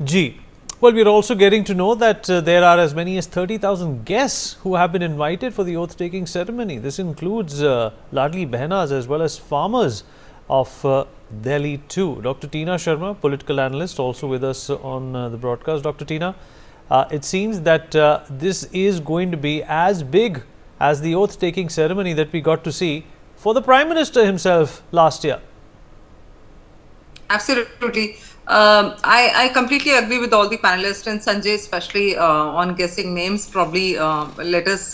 Gee. Well, we're also getting to know that there are as many as 30,000 guests who have been invited for the oath-taking ceremony. This includes Ladli Behnas as well as farmers of Delhi too. Dr. Tina Sharma, political analyst, also with us on the broadcast. Dr. Tina, it seems that this is going to be as big as the oath-taking ceremony that we got to see for the Prime Minister himself last year. Absolutely. I completely agree with all the panelists and Sanjay, especially on guessing names. Probably let us,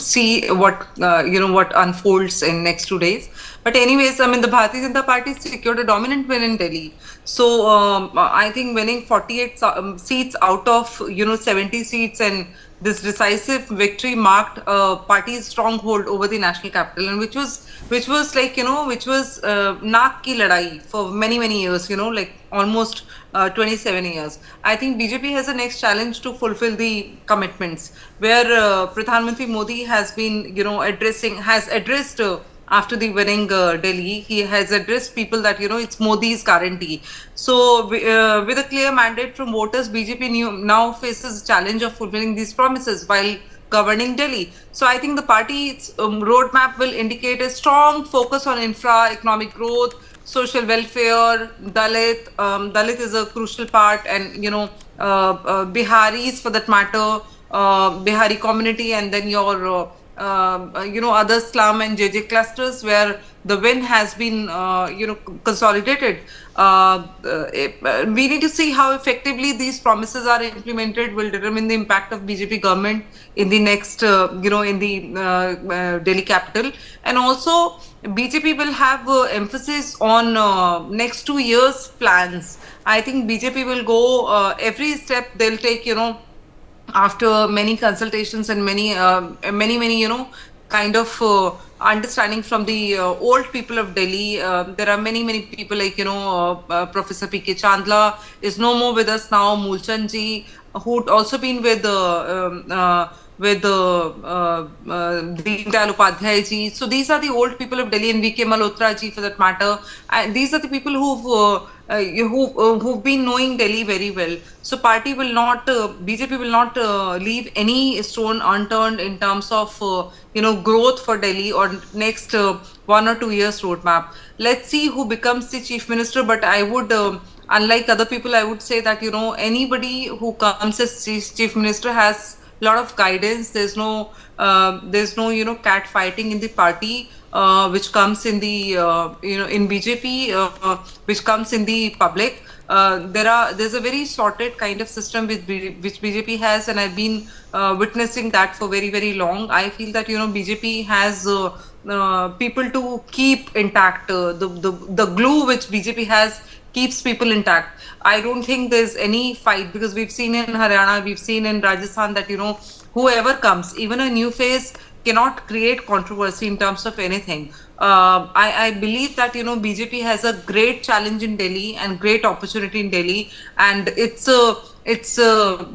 see what, what unfolds in next 2 days. But anyways, I mean, the Bharatiya Janata Party secured a dominant win in Delhi. So I think winning 48 seats out of, 70 seats, and this decisive victory marked party's stronghold over the national capital, and which was like, which was naak ki ladai for many years, like almost 27 years. I think BJP has a next challenge to fulfill the commitments, where Pradhan Mantri Modi has been, has addressed after the winning Delhi, he has addressed people that, it's Modi's guarantee. So with a clear mandate from voters, BJP now faces the challenge of fulfilling these promises while governing Delhi. So I think the party's roadmap will indicate a strong focus on infra, economic growth, social welfare, Dalit. Dalit is a crucial part, and, Biharis for that matter, Bihari community, and then your other slum and JJ clusters where the win has been, consolidated. We need to see how effectively these promises are implemented will determine the impact of BJP government in the next, in the Delhi capital. And also, BJP will have emphasis on next 2 years plans. I think BJP will go every step they'll take, after many consultations and many, kind of understanding from the old people of Delhi. There are many people like, Professor P.K. Chandla is no more with us now, Moolchand ji, who'd also been with Deen Dayal Upadhyay ji. So these are the old people of Delhi, and V.K. Malhotra ji for that matter. And these are the people who've been knowing Delhi very well. So party will not, BJP will not leave any stone unturned in terms of, growth for Delhi or next 1 or 2 years roadmap. Let's see who becomes the chief minister. But I would, unlike other people, I would say that, anybody who comes as chief minister has lot of guidance. There's no cat fighting in the party, which comes in the in BJP, which comes in the public. There's a very sorted kind of system which BJP has, and I've been witnessing that for very long. I feel that BJP has people to keep intact. The glue which BJP has keeps people intact. I don't think there's any fight, because we've seen in Haryana, we've seen in Rajasthan that whoever comes, even a new face, cannot create controversy in terms of anything. I believe that BJP has a great challenge in Delhi and great opportunity in Delhi, and it's a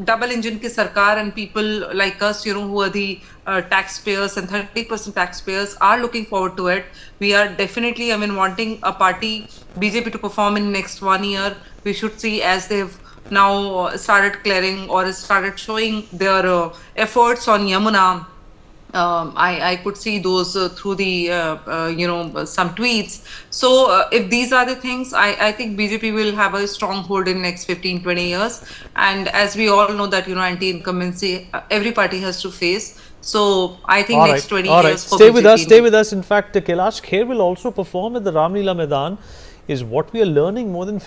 double engine ki sarkar, and people like us, who are the taxpayers and 30% taxpayers are looking forward to it. We are definitely, wanting a party BJP to perform in next 1 year. We should see, as they've now started clearing or started showing their efforts on Yamuna. I could see those through the, some tweets. So if these are the things, I think BJP will have a strong hold in next 15-20 years. And as we all know that, anti-incumbency, every party has to face. So I think next 20 years. Stay with us. Stay with us. In fact, Kailash Kher will also perform at the Ramlila Maidan, is what we are learning. More than